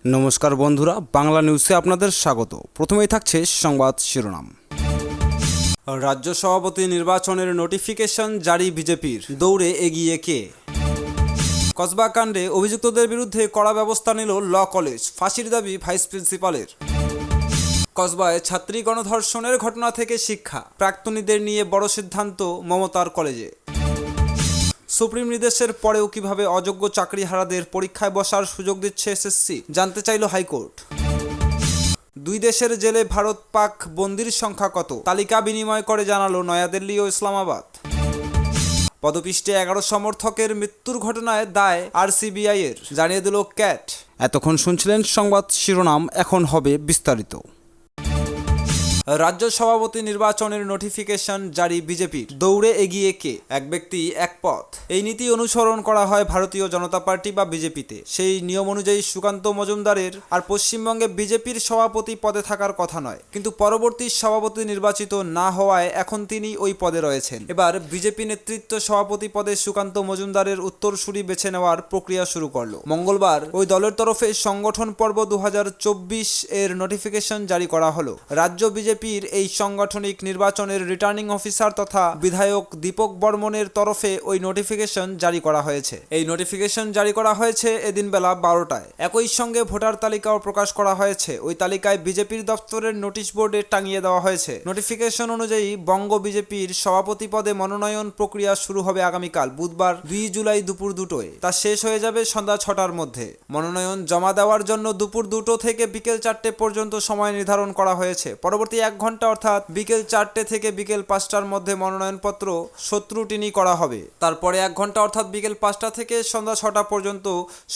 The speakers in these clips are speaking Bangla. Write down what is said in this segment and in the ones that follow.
নমস্কার বন্ধুরা, বাংলা নিউজে আপনাদের স্বাগত। প্রথমেই থাকছে সংবাদ শিরোনাম। রাজ্য সভাপতি নির্বাচনের নোটিফিকেশন জারি, বিজেপির দৌড়ে এগিয়ে কে? কসবা কাণ্ডে অভিযুক্তদের বিরুদ্ধে কড়া ব্যবস্থা নিল ল কলেজ, ফাঁসির দাবি ভাইস প্রিন্সিপালের। কসবায় ছাত্রী গণধর্ষণের ঘটনা থেকে শিক্ষা, প্রাক্তনীদের নিয়ে বড় সিদ্ধান্ত মমতার কলেজে। সুপ্রিম নির্দেশের পরেও কিভাবে অযোগ্য চাকরিহারাদের পরীক্ষায় বসার সুযোগ দিচ্ছে এসএসসি, জানতে চাইল হাইকোর্ট। দুই দেশের জেলে ভারত পাক বন্দির সংখ্যা কত, তালিকা বিনিময় করে জানালো নয়াদিল্লি ও ইসলামাবাদ। পদপিষ্টে 11 সমর্থকের মৃত্যুর ঘটনায় দায় আরসিবিআই এর, জানিয়ে দিল ক্যাট। এতক্ষণ শুনছিলেন সংবাদ শিরোনাম, এখন হবে বিস্তারিত। রাজ্য সভাপতি নির্বাচনের নোটিফিকেশন জারি, বিজেপির দৌড়ে এগিয়ে কে? এক ব্যক্তি এক পথ, এই নীতি অনুসরণ করা হয় ভারতীয় জনতা পার্টি বা বিজেপিতে। সেই নিয়ম অনুযায়ী সুকান্ত মজুমদারের আর পশ্চিমবঙ্গে বিজেপির সভাপতি পদে থাকার কথা নয়, কিন্তু পরবর্তী সভাপতি নির্বাচিত না হওয়ায় এখন তিনি ওই পদে রয়েছেন। এবার বিজেপি নেতৃত্ব সভাপতি পদে সুকান্ত মজুমদারের উত্তরসূরি বেছে নেওয়ার প্রক্রিয়া শুরু করলো। মঙ্গলবার ওই দলের তরফে সংগঠন পর্ব 2024 এর নোটিফিকেশন জারি করা হলো। রাজ্য বিজেপির এই সাংগঠনিক নির্বাচনের রিটার্নিং অফিসার তথা বিধায়ক দীপক বর্মনের তরফে ওই নোটিফিকেশন জারি করা হয়েছে। এই নোটিফিকেশন জারি করা হয়েছে এদিন বেলা 12টায়। একই সঙ্গে ভোটার তালিকাও প্রকাশ করা হয়েছে। ওই তালিকায় বিজেপির দপ্তরের নোটিশ বোর্ডে টাঙিয়ে দেওয়া হয়েছে। নোটিফিকেশন অনুযায়ী বঙ্গ বিজেপির সভাপতি পদে মনোনয়ন প্রক্রিয়া শুরু হবে আগামীকাল বুধবার 2 জুলাই দুপুর 2টোয়। তা শেষ হয়ে যাবে সন্ধ্যা 6টার মধ্যে। মনোনয়ন জমা দেওয়ার জন্য দুপুর 2টো থেকে বিকেল 4টে পর্যন্ত সময় নির্ধারণ করা হয়েছে। পরবর্তী 1 ঘন্টা অর্থাৎ বিকেল 4টে থেকে বিকেল 5টার মধ্যে মনোনয়নপত্র স্ক্রুটিনি করা হবে। তারপরে 1 ঘন্টা অর্থাৎ বিকেল 5টা থেকে সন্ধ্যা 6টা পর্যন্ত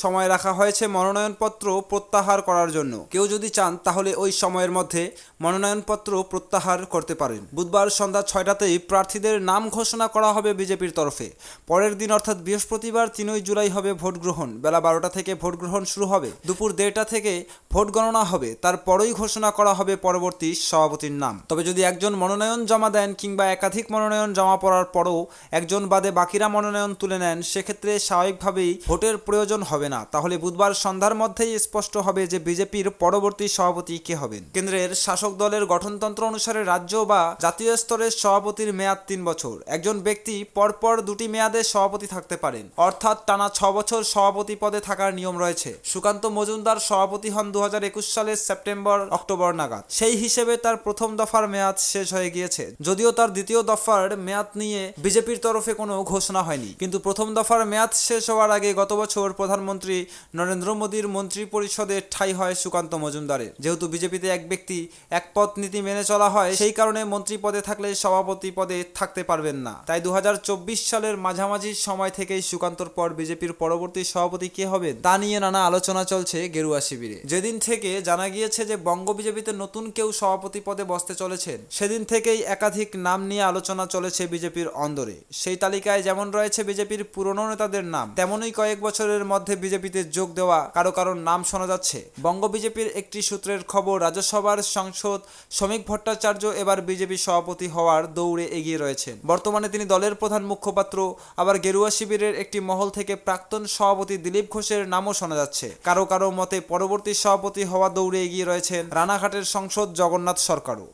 সময় রাখা হয়েছে মনোনয়নপত্র প্রত্যাহার করার জন্য। কেউ যদি চান তাহলে ওই সময়ের মধ্যে মনোনয়নপত্র প্রত্যাহার করতে পারেন। বুধবার সন্ধ্যা 6টাতেই প্রার্থীদের নাম ঘোষণা করা হবে বিজেপির তরফে। পরের দিন অর্থাৎ বৃহস্পতিবার 3 জুলাই হবে ভোট গ্রহণ। বেলা 12টা থেকে ভোট গ্রহণ শুরু হবে। দুপুর 1:30টা থেকে ভোট গণনা হবে। তারপরেই ঘোষণা করা হবে পরবর্তী সভাপতির নাম। তবে যদি একজন মনোনয়ন জমা দেন কিংবা একাধিক মনোনয়ন জমা পড়ার পরও একজন বাদে বাকিরা মনোনয়ন তুলে নেন, সেক্ষেত্রে স্বাভাবিকভাবেই ভোটের প্রয়োজন হবে না। তাহলে বুধবার সন্ধ্যার মধ্যেই স্পষ্ট হবে যে বিজেপির পরবর্তী সভাপতি কে হবেন। কেন্দ্রের শাসক দলের গঠনতন্ত্র অনুসারে রাজ্য বা জাতীয় স্তরের সভাপতির মেয়াদ 3 বছর। একজন ব্যক্তি পরপর 2টি মেয়াদে সভাপতি থাকতে পারেন, অর্থাৎ টানা 6 বছর সভাপতি পদে থাকার নিয়ম রয়েছে। সুকান্ত মজুমদার সভাপতি হন 2021 সালের সেপ্টেম্বর-অক্টোবর নাগাদ। সেই হিসেবে তার প্রথম দফার মেয়াদ শেষ হয়ে গিয়েছে। যদিও তার দ্বিতীয় দফার মেয়াদ নিয়ে বিজেপির তরফে কোনো ঘোষণা হয়নি, কিন্তু প্রথম দফার মেয়াদ শেষ হওয়ার আগে গত বছর প্রধানমন্ত্রী নরেন্দ্র মোদীর মন্ত্রী পরিষদে ঠাঁই হয় সুকান্ত মজুমদারের। যেহেতু বিজেপিতে এক ব্যক্তি এক পদ নীতি মেনে চলা হয়, সেই কারণে মন্ত্রী পদে থাকলে সভাপতি পদে থাকতে পারবেন না। তাই 2024 সালের মাঝামাঝি সময় থেকেই সুকান্তর পর বিজেপির পরবর্তী সভাপতি কে হবে তা নিয়ে নানা আলোচনা চলছে গেরুয়া শিবিরে। যেদিন থেকে জানা গিয়েছে যে বঙ্গ বিজেপিতে নতুন কেউ সভাপতি পদে বসতে চলেছেন, সেদিন থেকেই একাধিক নাম নিয়ে আলোচনা চলেছে বিজেপির অন্দরে। সেই তালিকায় যেমন রয়েছে বিজেপির পুরনো নেতাদের নাম, তেমনই কয়েক বছরের মধ্যে বিজেপিতে যোগ দেওয়া কারো কারোর নাম শোনা যাচ্ছে। বঙ্গ বিজেপির একটি সূত্রের খবর, রাজ্যসভার সাংসদ শ্রমিক ভট্টাচার্য এবার বিজেপি সভাপতি হওয়ার দৌড়ে এগিয়ে রয়েছেন। বর্তমানে তিনি দলের প্রধান মুখপাত্র। আবার গেরুয়া শিবিরের একটি মহল থেকে প্রাক্তন সভাপতি দিলীপ ঘোষের নামও শোনা যাচ্ছে। কারো কারো মতে পরবর্তী সভাপতি হওয়া দৌড়ে এগিয়ে রয়েছেন রানাঘাটের সাংসদ জগন্নাথ সরকারও।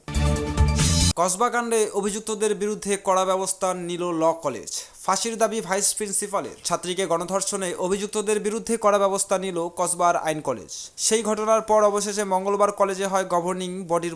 কসবা কাণ্ডে অভিযুক্তদের বিরুদ্ধে কড়া ব্যবস্থা নিল ল কলেজ, ফাঁসির দাবি ভাইস প্রিন্সিপালের। ছাত্রীকে গণধর্ষণে অভিযুক্তদের বিরুদ্ধে কড়া ব্যবস্থা নিল কসবার আইন কলেজ। সেই ঘটনার পর অবশেষে মঙ্গলবার কলেজে হয় গভর্নিং বডির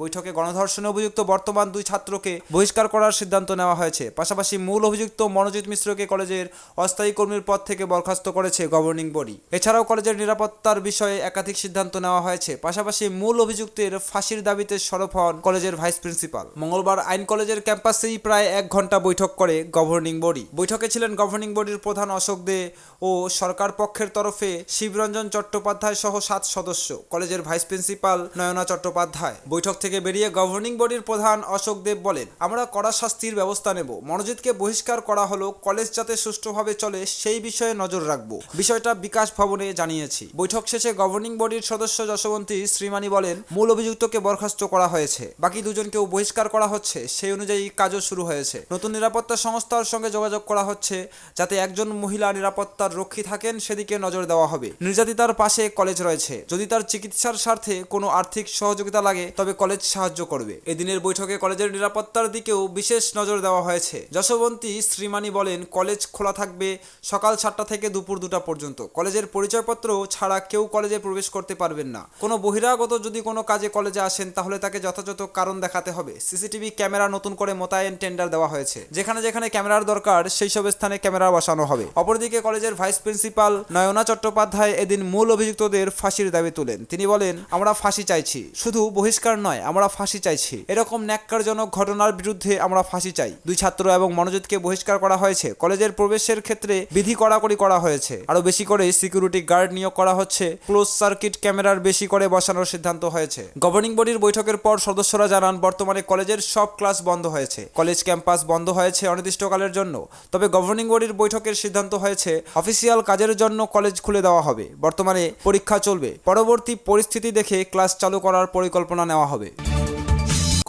বৈঠকে গণধর্ষণে অভিযুক্ত বর্তমান 2 ছাত্রকে বহিষ্কার করার সিদ্ধান্ত নেওয়া হয়েছে। পাশাপাশি মূল অভিযুক্ত মনোজিৎ মিশ্রকে কলেজের অস্থায়ী কর্মীর পদ থেকে বরখাস্ত করেছে গভর্নিং বডি। এছাড়াও কলেজের নিরাপত্তার বিষয়ে একাধিক সিদ্ধান্ত নেওয়া হয়েছে। পাশাপাশি মূল অভিযুক্তের ফাঁসির দাবিতে সরব হন কলেজের ভাইস প্রিন্সিপাল। মঙ্গলবার আইন কলেজের ক্যাম্পাসেই প্রায় 1 ঘন্টা বৈঠক করে গভর্নিং বডি। বৈঠকে ছিলেন গভর্নিং বডির প্রধান অশোক দে ও সরকার পক্ষের তরফে শিবরঞ্জন চট্টোপাধ্যায় সহ 7 সদস্য, কলেজের ভাইস প্রিন্সিপাল নয়না চট্টোপাধ্যায়। বৈঠক থেকে বেরিয়ে গভর্নিং বডির প্রধান অশোক দেব বলেন, আমরা কড়া শাস্তির ব্যবস্থা নেব। মনোজিৎকে বহিষ্কার করা হলো, কলেজ যাতে সুষ্ঠুভাবে চলে সেই বিষয়ে নজর রাখবো। বিষয়টা বিকাশ ভবনে জানিয়েছি। বৈঠক শেষে গভর্নিং বডির সদস্য যশবন্তী শ্রীমানি বলেন, মূল অভিযুক্তকে বরখাস্ত করা হয়েছে, বাকি 2জনকেও বহিষ্কার করা হচ্ছে। সেই অনুযায়ী কাজও শুরু হয়েছে। নতুন নিরাপত্তা সংস্থার সঙ্গে সঙ্গে যোগাযোগ করা হচ্ছে, যাতে একজন মহিলা নিরাপত্তার রক্ষী থাকেন সেদিকে নজর দেওয়া হবে। নির্যাতিতার পাশে কলেজ রয়েছে, যদি তার চিকিৎসার স্বার্থে কোনো আর্থিক সহযোগিতা লাগে তবে কলেজ সাহায্য করবে। এদিনের বৈঠকে কলেজের নিরাপত্তার দিকেও বিশেষ নজর দেওয়া হয়েছে। যশবন্তী শ্রীমানি বলেন, কলেজ খোলা থাকবে সকাল 7টা থেকে দুপুর 2টা পর্যন্ত। কলেজের পরিচয়পত্র ছাড়া কেউ কলেজে প্রবেশ করতে পারবেন না। কোনো বহিরাগত যদি কোনো কাজে কলেজে আসেন তাহলে তাকে যথাযথ কারণ দেখাতে হবে। সিসিটিভি ক্যামেরা নতুন করে মোতায়েন টেন্ডার দেওয়া হয়েছে, যেখানে যেখানে ক্যামেরার দরকার সেই সব স্থানে ক্যামেরা বসানো হবে। অপরদিকে কলেজের ভাইস প্রিন্সিপাল নয়না চট্টোপাধ্যায় এদিন মূল অভিযুক্তদের ফাঁসির দাবি তোলেন। তিনি বলেন, আমরা ফাঁসি চাইছি, শুধু বহিষ্কার নয়, আমরা ফাঁসি চাইছি। এরকম ন্যাক্কারজনক ঘটনার বিরুদ্ধে আমরা ফাঁসি চাই। 2 ছাত্র এবং মনোজিৎকে বহিষ্কার করা হয়েছে। কলেজের প্রবেশের ক্ষেত্রে বিধি কড়াকড়ি করা হয়েছে। আরো বেশি করে সিকিউরিটি গার্ড নিয়োগ করা হচ্ছে। ক্লোজ সার্কিট ক্যামেরার বেশি করে বসানোর সিদ্ধান্ত হয়েছে। গভর্নিং বডির বৈঠকের পর সদস্যরা জানান, বর্তমানে কলেজের সব ক্লাস বন্ধ হয়েছে। কলেজ ক্যাম্পাস বন্ধ হয়েছে অনির্দিষ্টকালের জন্য। তবে গভর্নিং বডির বৈঠকের সিদ্ধান্ত হয়েছে অফিসিয়াল কাজের জন্য কলেজ খুলে দেওয়া হবে। বর্তমানে পরীক্ষা চলবে, পরবর্তী পরিস্থিতি দেখে ক্লাস চালু করার পরিকল্পনা নেওয়া হবে।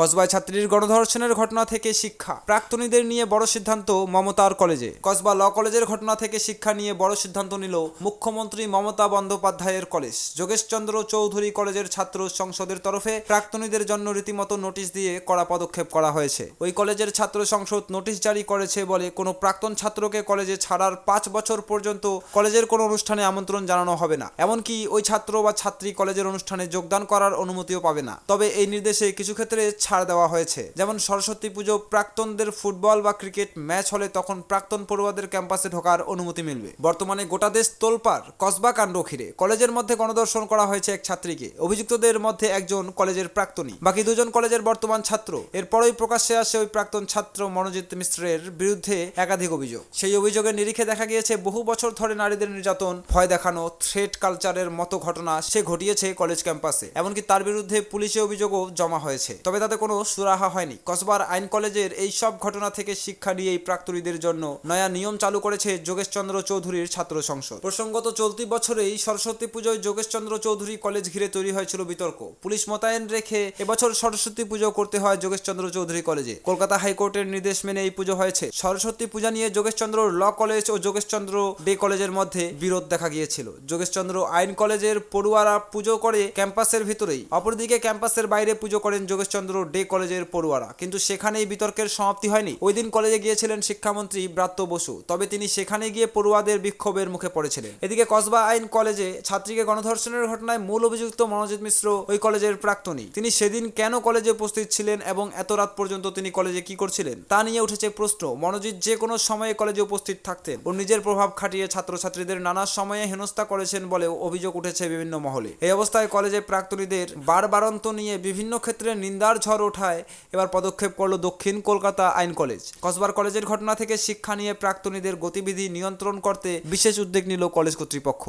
কসবায় ছাত্রীর গণধর্ষণের ঘটনা থেকে শিক্ষা, প্রাক্তনীদের নিয়ে বড় সিদ্ধান্ত মমতার কলেজে। কসবা ল কলেজের ঘটনা থেকে শিক্ষা নিয়ে বড় সিদ্ধান্ত নিল মুখ্যমন্ত্রী মমতা বন্দ্যোপাধ্যায়ের কলেজ। যোগেশচন্দ্র চৌধুরী কলেজের ছাত্র সংসদের তরফে প্রাক্তনীদের জন্য রীতিমতো নোটিশ দিয়ে কড়া পদক্ষেপ করা হয়েছে। ওই কলেজের ছাত্র সংসদ নোটিশ জারি করেছে বলে কোনো প্রাক্তন ছাত্রকে কলেজে ছাড়ার 5 বছর পর্যন্ত কলেজের কোনো অনুষ্ঠানে আমন্ত্রণ জানানো হবে না। এমনকি ওই ছাত্র বা ছাত্রী কলেজের অনুষ্ঠানে যোগদান করার অনুমতিও পাবে না। তবে এই নির্দেশে কিছু ক্ষেত্রে ছাড় দেওয়া হয়েছে, যেমন সরস্বতী পুজো, প্রাক্তনদের ফুটবল বা ক্রিকেট ম্যাচ হলে তখন প্রাক্তন পড়ুয়াদের ক্যাম্পাসে ঢোকার অনুমতি মিলবে। বর্তমানে গোটা দেশ তোলপাড় কসবা কাণ্ড ঘিরে। কলেজের মধ্যে গণধর্ষণ করা হয়েছে এক ছাত্রীকে। অভিযুক্তদের মধ্যে একজন কলেজের প্রাক্তনী, বাকি 2 জন কলেজের বর্তমান ছাত্র। এরপরই প্রকাশ্যে আসে ওই প্রাক্তন ছাত্র মনোজিৎ মিশ্রের বিরুদ্ধে একাধিক অভিযোগ। সেই অভিযোগের নিরিখে দেখা গিয়েছে বহু বছর ধরে নারীদের নির্যাতন, ভয় দেখানো, থ্রেট কালচারের মতো ঘটনা সে ঘটিয়েছে কলেজ ক্যাম্পাসে। এমনকি তার বিরুদ্ধে পুলিশে অভিযোগও জমা হয়েছে, তবে তাতে কোনো সুরাহা হয়নি। কসবার আইন কলেজের এই সব ঘটনা থেকে শিক্ষা নিয়েই প্রাক্তনীদের জন্য নয়া নিয়ম চালু করেছে যোগেশচন্দ্র চৌধুরীর ছাত্র সংসদ। প্রসঙ্গত, চলতি বছরেই সরস্বতী পুজোয় যোগেশচন্দ্র চৌধুরী কলেজ ঘিরে তৈরি হয়েছিল বিতর্ক। পুলিশ মোতায়েন রেখে এবছর সরস্বতী পুজো করতে হয় যোগেশচন্দ্র চৌধুরী কলেজে। কলকাতা হাইকোর্টের নির্দেশ মেনে এই পুজো হয়েছে। সরস্বতী পূজা নিয়ে যোগেশচন্দ্র ল কলেজ ও যোগেশচন্দ্র ডে কলেজের মধ্যে বিরোধ দেখা গিয়েছিল। যোগেশচন্দ্র আইন কলেজের পড়ুয়ারা পুজো করে ক্যাম্পাসের ভিতরেই, অপরদিকে ক্যাম্পাসের বাইরে পুজো করেন যোগেশচন্দ্র ডে কলেজের পড়ুয়ারা। কিন্তু সেখানেই বিতর্কের সমাপ্তি হয়নি। ওই দিন কলেজে গিয়েছিলেন শিক্ষামন্ত্রী ব্রাত্য বসু, তবে তিনি সেখানে গিয়ে পড়ুয়াদের বিক্ষোভের মুখে পড়েছিলেন। এদিকে কসবা আইন কলেজে ছাত্রীকে গণধর্ষণের ঘটনায় মূল অভিযুক্ত মনোজিৎ মিশ্র ওই কলেজের প্রাক্তনী। তিনি সেদিন কেন কলেজে উপস্থিত ছিলেন এবং এত রাত পর্যন্ত তিনি কলেজে কি করছিলেন তা নিয়ে উঠেছে প্রশ্ন। মনোজিৎ যে কোনো সময়ে কলেজে উপস্থিত থাকতেন ও নিজের প্রভাব খাটিয়ে ছাত্রছাত্রীদের নানা সময়ে হেনস্থা করেছেন বলেও অভিযোগ উঠেছে বিভিন্ন মহলে। এই অবস্থায় কলেজে প্রাক্তনীদের বারবারন্ত নিয়ে বিভিন্ন ক্ষেত্রে নিন্দার ঝড় ওঠায় এবার পদক্ষেপ করল দক্ষিণ কলকাতা আইন কলেজ। কসবার কলেজের ঘটনা থেকে শিক্ষা নিয়ে প্রাক্তনীদের গতিবিধি নিয়ন্ত্রণ করতে বিশেষ উদ্যোগ নিল কলেজ কর্তৃপক্ষ।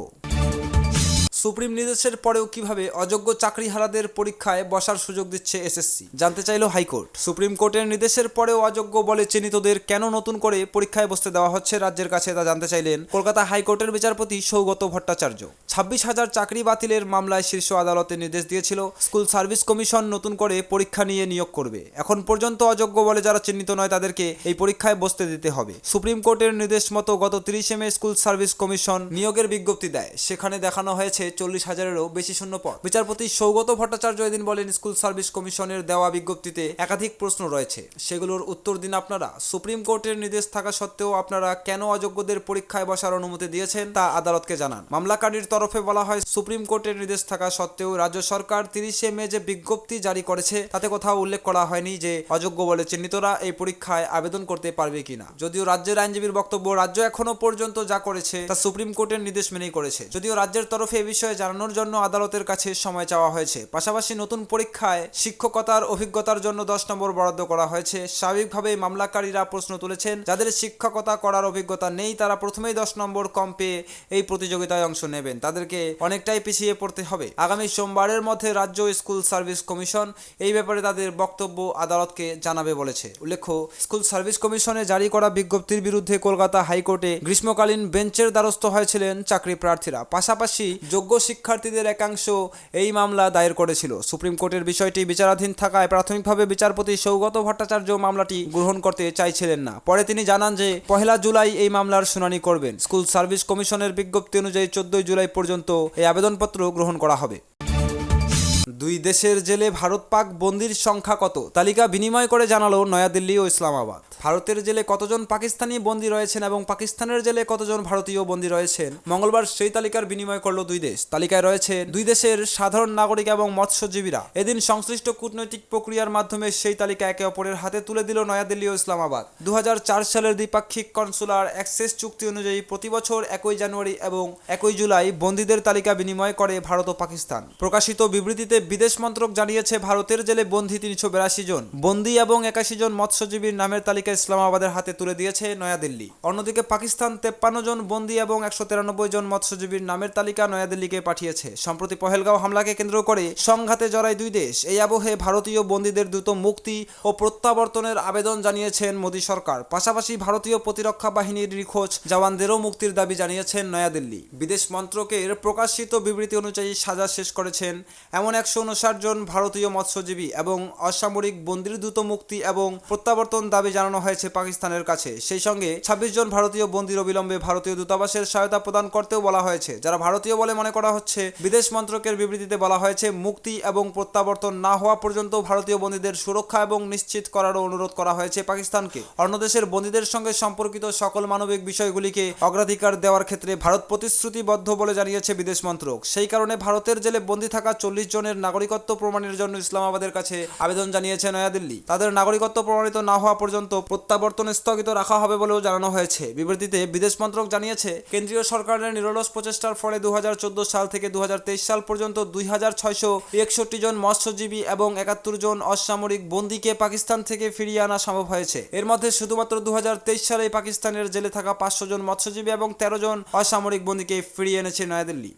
সুপ্রিম নির্দেশের পরেও কিভাবে অযোগ্য চাকরিহারাদের পরীক্ষায় বসার সুযোগ দিচ্ছে এসএসসি, জানতে চাইল হাইকোর্ট। সুপ্রিম কোর্টের নির্দেশের পরেও অযোগ্য বলে চিহ্নিতদের কেন নতুন করে পরীক্ষায় বসতে দেওয়া হচ্ছে রাজ্যের কাছে তা জানতে চাইলেন কলকাতা হাইকোর্টের বিচারপতি সৌগত ভট্টাচার্য। 26,000 চাকরি বাতিলের মামলায় শীর্ষ আদালতে নির্দেশ দিয়েছিল স্কুল সার্ভিস কমিশন নতুন করে পরীক্ষা নিয়ে নিয়োগ করবে। এখন পর্যন্ত অযোগ্য বলে যারা চিহ্নিত নয় তাদেরকে এই পরীক্ষায় বসতে দিতে হবে। সুপ্রিম কোর্টের নির্দেশ মতো গত 30 মে স্কুল সার্ভিস কমিশন নিয়োগের বিজ্ঞপ্তি দেয়। সেখানে দেখানো হয়েছে 40,000-এরও বেশি শূন্য পদ। বিচারপতি সৌগত ভট্টাচার্য এদিন বলেন, স্কুল সার্ভিস কমিশনের দেওয়া বিজ্ঞপ্তিতে একাধিক প্রশ্ন রয়েছে, সেগুলোর উত্তর দিন আপনারা। সুপ্রিম কোর্টের নির্দেশ থাকা সত্ত্বেও আপনারা কেন অযোগ্যদের পরীক্ষায় বসার অনুমতি দিয়েছেন তা আদালতকে জানান। মামলাকারীর তরফে বলা হয়, সুপ্রিম কোর্টের নির্দেশ থাকা সত্ত্বেও রাজ্য সরকার 30 মে যে বিজ্ঞপ্তি জারি করেছে তাতে কোথাও উল্লেখ করা হয়নি যে অযোগ্য বলে চিহ্নিতরা এই পরীক্ষায় আবেদন করতে পারবে কিনা। যদিও রাজ্যের আইনজীবীর বক্তব্য, রাজ্য এখনো পর্যন্ত যা করেছে তা সুপ্রিম কোর্টের নির্দেশ মেনেই করেছে। যদিও রাজ্যের তরফে এ বিষয়ে জানানোর জন্য আদালতের কাছে সময় চাওয়া হয়েছে। পাশাপাশি নতুন পরীক্ষায় শিক্ষকতার অভিজ্ঞতার জন্য 10 নম্বর বরাদ্দ করা হয়েছে। স্বাভাবিকভাবেই মামলাকারীরা প্রশ্ন তুলেছেন, যাদের শিক্ষকতা করার অভিজ্ঞতা নেই তারা প্রথমেই 10 নম্বর কম পেয়ে এই প্রতিযোগিতায় অংশ নেবেন, তাদেরকে অনেকটাই পিছিয়ে পড়তে হবে। আগামী সোমবারের মধ্যে রাজ্য স্কুল সার্ভিস কমিশন এই ব্যাপারে তাদের বক্তব্য আদালতকে জানাবে বলেছে। উল্লেখ্য, স্কুল সার্ভিস কমিশনে জারি করা বিজ্ঞপ্তির বিরুদ্ধে কলকাতা হাইকোর্টে গ্রীষ্মকালীন বেঞ্চের দ্বারস্থ হয়েছিলেন চাকরি প্রার্থীরা। পাশাপাশি যোগ্য যোগ্য শিক্ষার্থীদের একাংশ এই মামলা দায়ের করেছিল। সুপ্রিম কোর্টের বিষয়টি বিচারাধীন থাকায় প্রাথমিকভাবে বিচারপতি সৌগত ভট্টাচার্য মামলাটি গ্রহণ করতে চাইছিলেন না। পরে তিনি জানান যে 1 জুলাই এই মামলার শুনানি করবেন। স্কুল সার্ভিস কমিশনের বিজ্ঞপ্তি অনুযায়ী 14 জুলাই পর্যন্ত এই আবেদনপত্র গ্রহণ করা হবে। দুই দেশের জেলে ভারত পাক বন্দির সংখ্যা কত? তালিকা বিনিময় করে জানালো নয়াদিল্লি ও ইসলামাবাদ। ভারতের জেলে কতজন পাকিস্তানি বন্দী রয়েছেন এবং পাকিস্তানের জেলে কতজন ভারতীয় বন্দী রয়েছেন মঙ্গলবার সেই তালিকার বিনিময় করলো দুই দেশ। তালিকায় রয়েছে দুই দেশের সাধারণ নাগরিক এবং মৎস্যজীবীরা। এদিন সংশ্লিষ্ট কূটনৈতিক প্রক্রিয়ার মাধ্যমে সেই তালিকা একে অপরের হাতে তুলে দিল নয়াদিল্লি ও ইসলামাবাদ। 2004 সালের দ্বিপাক্ষিক কনসুলার অ্যাক্সেস চুক্তি অনুযায়ী প্রতি বছর 1 জানুয়ারি এবং 1 জুলাই বন্দীদের তালিকা বিনিময় করে ভারত ও পাকিস্তান। প্রকাশিত বিবৃতিতে বিদেশ মন্ত্রক জানিয়েছে ভারতের জেলে বন্দী 382 জন বন্দী এবং 81 জন মৎস্যজীবীর নামের তালিকা ইসলামাবাদের হাতে তুলে দিয়েছে নয়াদিল্লি। অন্যদিকে পাকিস্তান 53 জন বন্দী এবং 193 জন মৎস্যজীবীর নামের তালিকা নয়াদিল্লিকে পাঠিয়েছে। সম্প্রতি পহেলগাঁও হামলাকে কেন্দ্র করে সংঘাতে জড়ায় দুই দেশ। এই আবহে ভারতীয় বন্দীদের দ্রুত মুক্তি ও প্রত্যাবর্তনের আবেদন জানিয়েছেন মোদী সরকার। পাশাপাশি ভারতীয় প্রতিরক্ষা বাহিনীর নিখোঁজ জওয়ানদেরও মুক্তির দাবি জানিয়েছেন নয়াদিল্লি। বিদেশ মন্ত্রকের প্রকাশিত বিবৃতি অনুযায়ী সাজা শেষ করেছেন এমন 159 জন ভারতীয় মৎস্যজীবী এবং অসামরিক বন্দীর দ্রুত মুক্তি এবং প্রত্যাবর্তন দাবি জানানো হয়েছে পাকিস্তানের কাছে। সেই সঙ্গে 26 জন ভারতীয় বন্দীর অবিলম্বে ভারতীয় দূতাবাসের সহায়তা প্রদান করতেও বলা হয়েছে, যারা ভারতীয় বলে মনে করা হচ্ছে। বিদেশ মন্ত্রকের বিবৃতিতে বলা হয়েছে মুক্তি এবং প্রত্যাবর্তন না হওয়া পর্যন্ত ভারতীয় বন্দীদের সুরক্ষা এবং নিশ্চিত করারও অনুরোধ করা হয়েছে পাকিস্তানকে। অন্য দেশের বন্দীদের সঙ্গে সম্পর্কিত সকল মানবিক বিষয়গুলিকে অগ্রাধিকার দেওয়ার ক্ষেত্রে ভারত প্রতিশ্রুতিবদ্ধ বলে জানিয়েছে বিদেশ মন্ত্রক। সেই কারণে ভারতের জেলে বন্দী থাকা 40 জনের নাগরিকত্ব প্রমাণের জন্য ইসলামাবাদের কাছে আবেদন জানিয়েছে নয়াদিল্লি। তাদের নাগরিকত্ব প্রমাণিত না হওয়া পর্যন্ত প্রত্যাবর্তন স্থগিত রাখা হবে বলেও জানানো হয়েছে। বিবৃতিতে বিদেশ মন্ত্রক জানিয়েছে কেন্দ্রীয় সরকারের নিরলস প্রচেষ্টার ফলে 2014 সাল থেকে 2023 সাল পর্যন্ত 2661 জন মৎস্যজীবী এবং 71 জন অসামরিক বন্দীকে পাকিস্তান থেকে ফিরিয়ে আনা সম্ভব হয়েছে। এর মধ্যে শুধুমাত্র 2023 সালে পাকিস্তানের জেলে থাকা 500 জন মৎস্যজীবী এবং 13 জন অসামরিক বন্দীকে ফিরিয়ে এনেছে নয়াদিল্লি।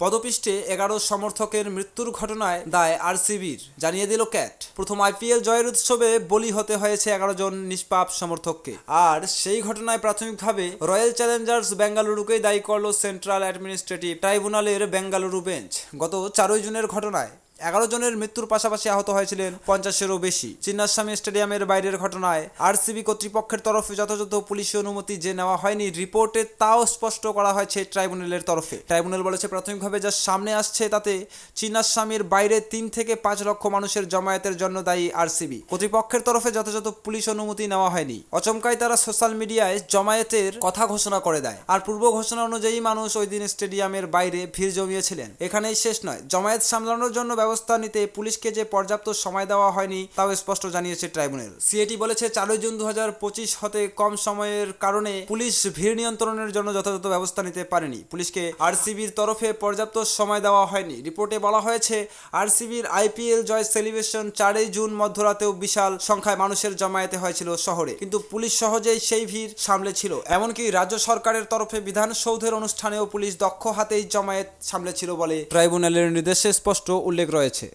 পদপিষ্টে 11 সমর্থকের মৃত্যুর ঘটনায় দায় আরসিবির, জানিয়ে দিল ক্যাট। প্রথম আইপিএল জয়ের উৎসবে বলি হতে হয়েছে 11 জন নিষ্পাপ সমর্থককে। আর সেই ঘটনায় প্রাথমিকভাবে রয়্যাল চ্যালেঞ্জার্স বেঙ্গালুরুকেই দায়ী করল সেন্ট্রাল অ্যাডমিনিস্ট্রেটিভ ট্রাইব্যুনালের বেঙ্গালুরু বেঞ্চ। গত 4 জুনের ঘটনায় 11 জনের মৃত্যুর পাশাপাশি আহত হয়েছিলেন 50-এরও বেশি। চিন্নাস্বামী স্টেডিয়ামের বাইরের ঘটনায় আরসিবি কর্তৃপক্ষের তরফে যথাযথ পুলিশি অনুমতি যে নেওয়া হয়নি রিপোর্টে তাও স্পষ্ট করা হয়েছে ট্রাইব্যুনালের তরফে। ট্রাইব্যুনাল বলেছে প্রাথমিকভাবে যা সামনে আসছে তাতে চিন্নাস্বামীর বাইরে 3 থেকে 5 লক্ষ মানুষের জমায়েতের জন্য দায়ী আরসিবি। কর্তৃপক্ষের তরফে যথাযথ পুলিশ অনুমতি নেওয়া হয়নি। অচমকাই তারা সোশ্যাল মিডিয়ায় জমায়েতের কথা ঘোষণা করে দেয়। আর পূর্ব ঘোষণা অনুযায়ী মানুষ ওই দিন স্টেডিয়ামের বাইরে ভিড় জমিয়েছিলেন। এখানেই শেষ নয়, জমায়েত সামলানোর জন্য ব্যবস্থা নিতে পুলিশকে যে পর্যাপ্ত সময় দেওয়া হয়নি তাও স্পষ্ট জানিয়েছে ট্রাইব্যুনাল। সিএটি বলেছে 4 জুন 2025 হতে কম সময়ের কারণে পুলিশ ভিড় নিয়ন্ত্রণের জন্য যথাযথ ব্যবস্থা নিতে পারেনি। পুলিশকে আরসিবির তরফে পর্যাপ্ত সময় দেওয়া হয়নি। রিপোর্টে বলা হয়েছে আরসিবির আইপিএল জয় সেলিব্রেশন 4 জুন মধ্যরাতেও বিশাল সংখ্যায় মানুষের জমায়েতে হয়েছিল শহরে, কিন্তু পুলিশ সহজেই সেই ভিড় সামলেছিল। এমনকি রাজ্য সরকারের তরফে বিধানসৌধের অনুষ্ঠানেও পুলিশ দক্ষ হাতেই জমায়েত সামলেছিল বলে ট্রাইব্যুনালের নির্দেশে স্পষ্ট উল্লেখ রয়েছে।